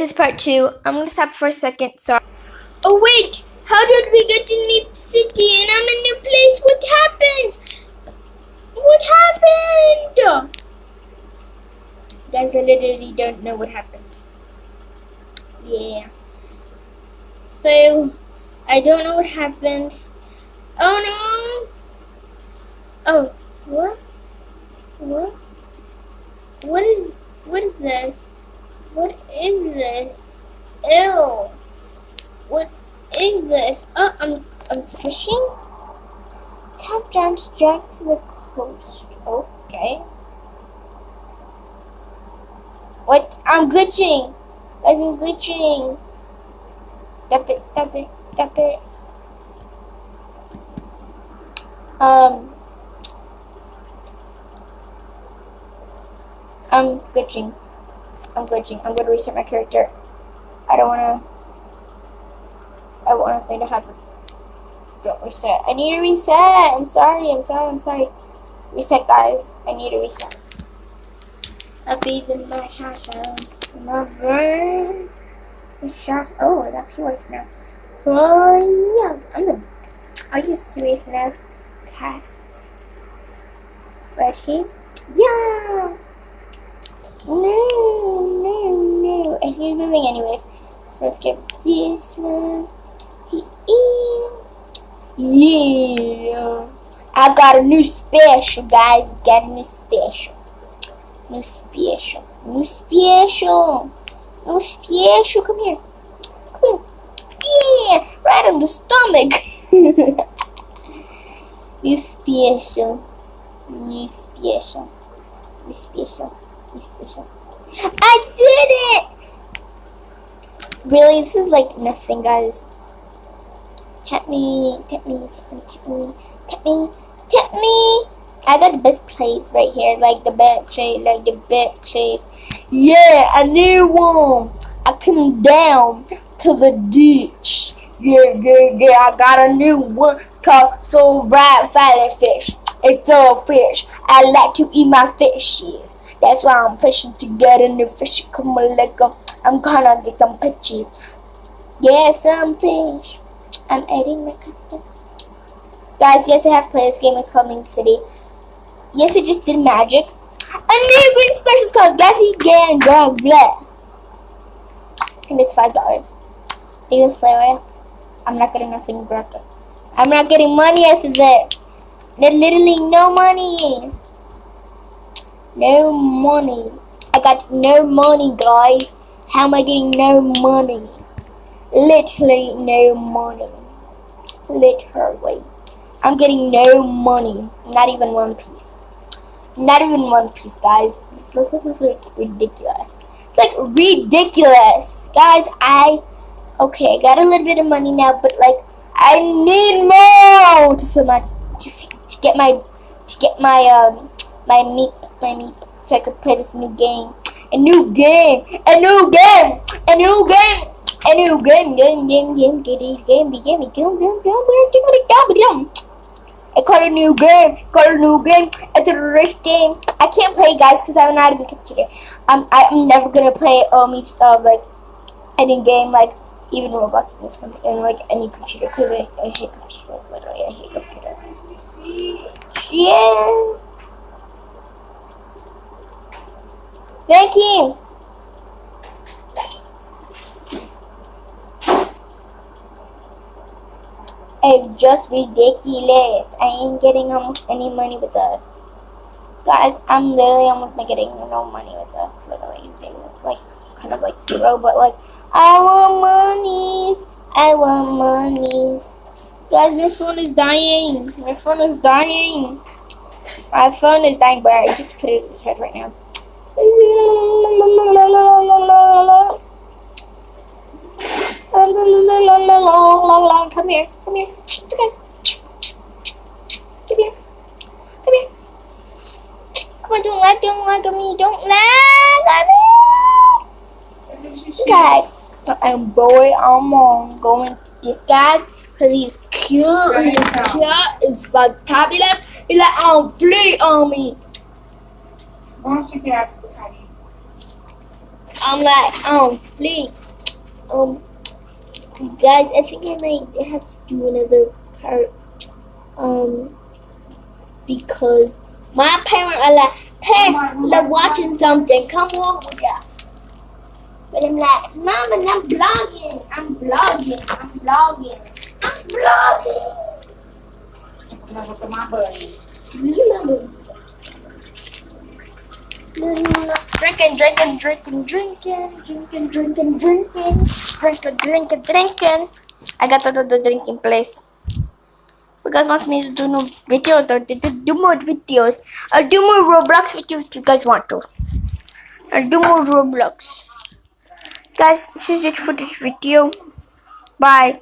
This is part 2. I'm gonna stop for a second. Sorry. Oh wait, how did we get to New City and I'm in a new place? What happened? What happened? Guys, I literally don't know what happened. Yeah. So, I don't know what happened. Oh no! Oh, what? What? What is this? What is this? Ew! What is this? Oh, I'm fishing? Tap down to drag to the coast. Okay. What? I'm glitching! Guys, I'm glitching! Tap it, tap it, tap it. I'm glitching. I'm gonna reset my character. I want nothing to happen. Don't reset. I need to reset. I'm sorry. Reset, guys. I need to reset. I'll be in my house. My brain. Oh, it actually works now. Oh, yeah. Are you serious now? Cast. Ready? Yeah! No. I see something anyways. Let's get this one. Yeah! I got a new special, guys. New special. Come here. Yeah! Right on the stomach. New special. I did it! Really, this is like nothing, guys. Tap me. I got the best place right here, like the best place. Yeah, a new one. I come down to the ditch. Yeah. I got a new one called So Bright Fatty Fish. It's a fish. I like to eat my fishes. That's why I'm fishing to get a new fish. Come on, let go. I'm gonna get some pictures. Yeah, some fish. I'm eating my content. Guys, yes, I have played this game. It's called New City. Yes, I just did magic. A new green special is called Gassy Gang Dog Blah. And it's $5. You can play. I'm not getting nothing broken. I'm not getting money after that. There's literally no money. No money. I got no money, guys. How am I getting no money? Literally no money. Literally. I'm getting no money. Not even one piece. Guys. This is like ridiculous. It's like ridiculous. Guys, I got a little bit of money now, but like I need more to fill my to get my meat so I could play this new game. A new game. I call it a new game. It's a race game. I can't play, guys, because I'm not even a computer. I'm never gonna play like any game, like even Roblox and like any computer, because I hate computers. Literally, I hate computers. Yeah. Thank you. It's just ridiculous. I ain't getting almost any money with us. Guys, I'm literally almost not getting no money with us. Literally using like kind of like zero, but like I want monies. Guys, my phone is dying. But I just put it in the head right now. Come here. Come here. Come on, don't lag on me. Okay. And boy, I'm going disguise because he's cute. It's fabulous. He's like on fleek on me. I'm like, please, guys, I think I might have to do another part, because my parents are like, hey, they're watching something, come on with ya. But I'm like, Mom, and I'm vlogging. Drinking. I got the drinking place. You guys want me to do no videos or do more videos? I'll do more Roblox videos if you guys want to. I'll do more Roblox. Guys, this is it for this video. Bye.